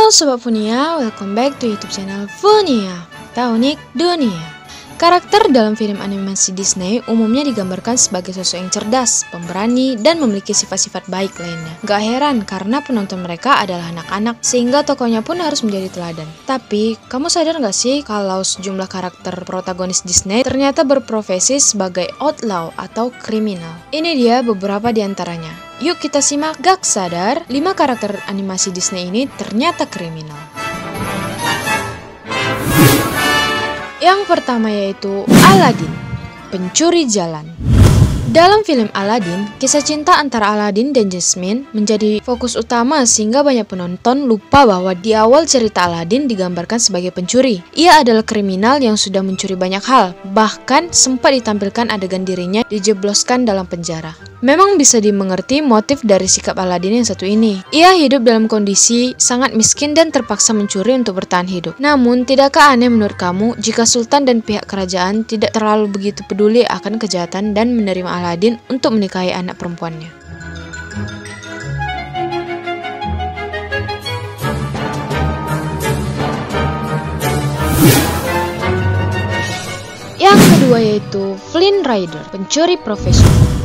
Halo Sobat Funia, welcome back to YouTube channel Funia, Unik Dunia. Karakter dalam film animasi Disney umumnya digambarkan sebagai sosok yang cerdas, pemberani, dan memiliki sifat-sifat baik lainnya. Gak heran karena penonton mereka adalah anak-anak, sehingga tokohnya pun harus menjadi teladan. Tapi, kamu sadar gak sih kalau sejumlah karakter protagonis Disney ternyata berprofesi sebagai outlaw atau kriminal? Ini dia beberapa di antaranya. Yuk kita simak. Gak sadar, 5 karakter animasi Disney ini ternyata kriminal. Yang pertama yaitu Aladdin, pencuri jalan. Dalam film Aladdin, kisah cinta antara Aladdin dan Jasmine menjadi fokus utama sehingga banyak penonton lupa bahwa di awal cerita Aladdin digambarkan sebagai pencuri. Ia adalah kriminal yang sudah mencuri banyak hal, bahkan sempat ditampilkan adegan dirinya dijebloskan dalam penjara. Memang bisa dimengerti motif dari sikap Aladdin yang satu ini. Ia hidup dalam kondisi sangat miskin dan terpaksa mencuri untuk bertahan hidup. Namun, tidakkah aneh menurut kamu jika Sultan dan pihak kerajaan tidak terlalu begitu peduli akan kejahatan dan menerima Aladdin untuk menikahi anak perempuannya? Yang kedua yaitu Flynn Rider, pencuri profesional.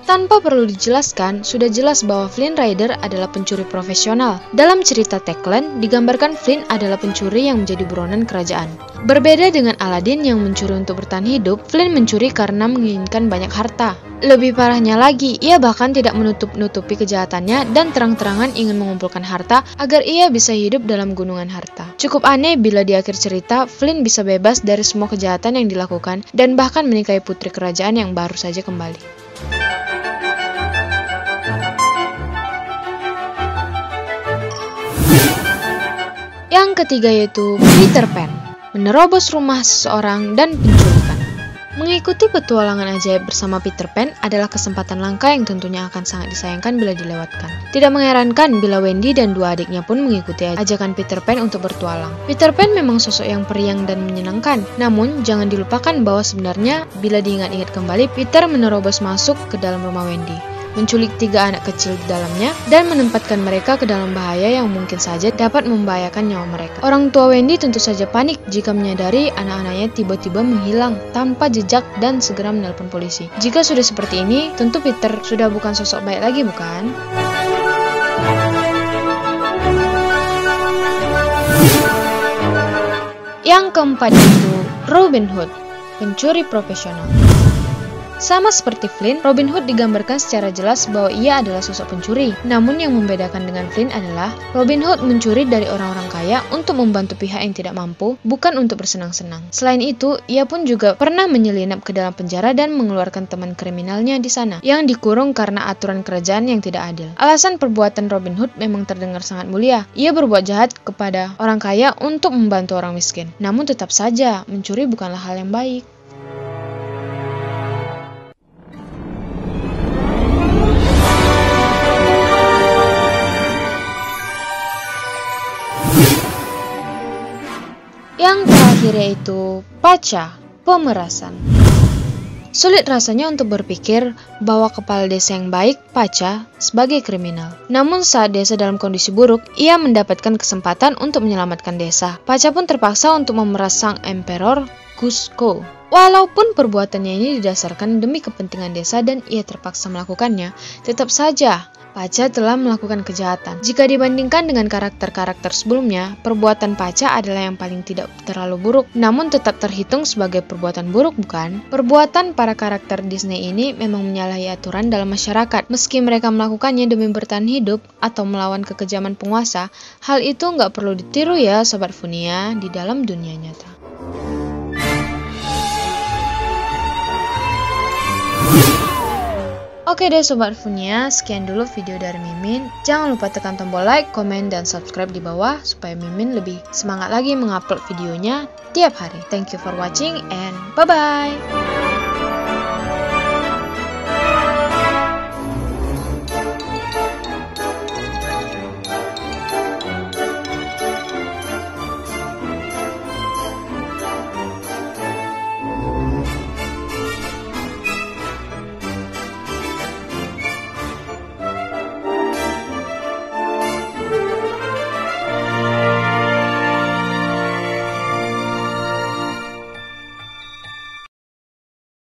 Tanpa perlu dijelaskan, sudah jelas bahwa Flynn Rider adalah pencuri profesional. Dalam cerita tagline, digambarkan Flynn adalah pencuri yang menjadi buronan kerajaan. Berbeda dengan Aladdin yang mencuri untuk bertahan hidup, Flynn mencuri karena menginginkan banyak harta. Lebih parahnya lagi, ia bahkan tidak menutupi kejahatannya dan terang-terangan ingin mengumpulkan harta agar ia bisa hidup dalam gunungan harta. Cukup aneh bila di akhir cerita, Flynn bisa bebas dari semua kejahatan yang dilakukan dan bahkan menikahi putri kerajaan yang baru saja kembali. Yang ketiga yaitu Peter Pan, menerobos rumah seseorang dan penculikan. Mengikuti petualangan ajaib bersama Peter Pan adalah kesempatan langka yang tentunya akan sangat disayangkan bila dilewatkan. Tidak mengherankan bila Wendy dan dua adiknya pun mengikuti ajakan Peter Pan untuk bertualang. Peter Pan memang sosok yang periang dan menyenangkan, namun jangan dilupakan bahwa sebenarnya bila diingat-ingat kembali, Peter menerobos masuk ke dalam rumah Wendy, menculik 3 anak kecil di dalamnya, dan menempatkan mereka ke dalam bahaya yang mungkin saja dapat membahayakan nyawa mereka. Orang tua Wendy tentu saja panik jika menyadari anak-anaknya tiba-tiba menghilang tanpa jejak dan segera menelpon polisi. Jika sudah seperti ini, tentu Peter sudah bukan sosok baik lagi, bukan? Yang keempat itu Robin Hood, pencuri profesional. Sama seperti Flynn, Robin Hood digambarkan secara jelas bahwa ia adalah sosok pencuri. Namun yang membedakan dengan Flynn adalah Robin Hood mencuri dari orang-orang kaya untuk membantu pihak yang tidak mampu, bukan untuk bersenang-senang. Selain itu, ia pun juga pernah menyelinap ke dalam penjara dan mengeluarkan teman kriminalnya di sana, yang dikurung karena aturan kerajaan yang tidak adil. Alasan perbuatan Robin Hood memang terdengar sangat mulia. Ia berbuat jahat kepada orang kaya untuk membantu orang miskin. Namun tetap saja, mencuri bukanlah hal yang baik. Yang terakhir yaitu Pacha, pemerasan. Sulit rasanya untuk berpikir bahwa kepala desa yang baik, Pacha, sebagai kriminal. Namun saat desa dalam kondisi buruk, ia mendapatkan kesempatan untuk menyelamatkan desa. Pacha pun terpaksa untuk memeras sang emperor Kuzco. Walaupun perbuatannya ini didasarkan demi kepentingan desa dan ia terpaksa melakukannya, tetap saja Pacha telah melakukan kejahatan. Jika dibandingkan dengan karakter-karakter sebelumnya, perbuatan Pacha adalah yang paling tidak terlalu buruk, namun tetap terhitung sebagai perbuatan buruk, bukan? Perbuatan para karakter Disney ini memang menyalahi aturan dalam masyarakat. Meski mereka melakukannya demi bertahan hidup atau melawan kekejaman penguasa, hal itu nggak perlu ditiru ya Sobat Funia di dalam dunia nyata. Oke deh Sobat Funia, sekian dulu video dari Mimin. Jangan lupa tekan tombol like, komen, dan subscribe di bawah supaya Mimin lebih semangat lagi mengupload videonya tiap hari. Thank you for watching and bye-bye!